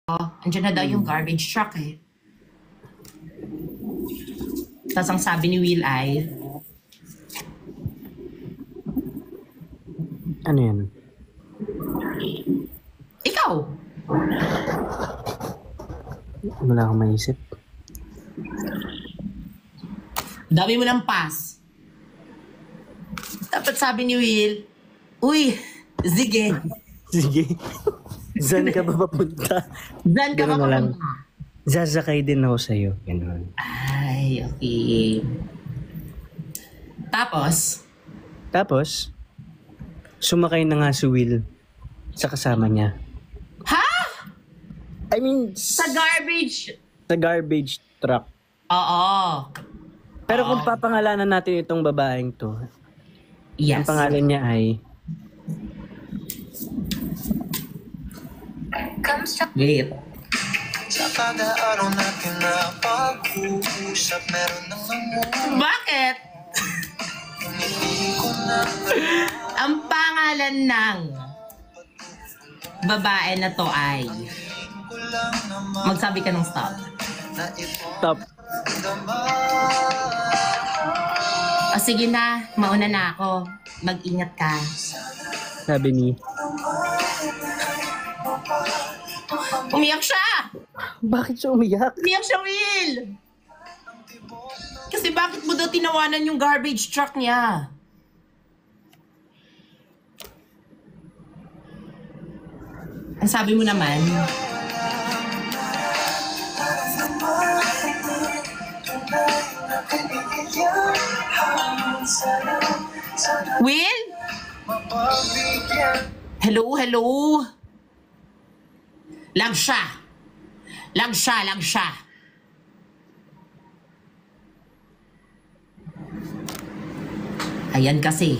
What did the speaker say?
Andiyan na daw yung garbage truck eh. Tapos ang sabi ni Will ay, ano yan? ikaw! Wala akong maisip. Dami mo ng pass. Dapat sabi ni Will, uy, sige. Sige. Saan ka ba papunta? Saan ka Ganun na lang. papunta? Sasakay din ako sa'yo. Ganun. Ay, okay. Tapos, sumakay na nga si Will sa kasama niya. ha? I mean, Sa garbage? sa garbage truck. Oo. Pero kung papangalanan natin itong babaeng to, Yes. ang pangalan niya ay Wait. Sa kada araw natin na pag-uusap, meron ng Bakit? ko na Ang pangalan ng babae na to ay, ko lang naman magsabi ka ng stop. na ito top. O sige na, mauna na ako. Mag-ingat ka. Sabi ni, Umiyak siya! bakit siya umiyak? Umiyak siya, Will! Kasi bakit mo daw tinawanan yung garbage truck niya? Ang sabi mo naman, Will? mapabigyan. Hello, hello? Lag siya. Lag siya, lag siya. Ayan kasi.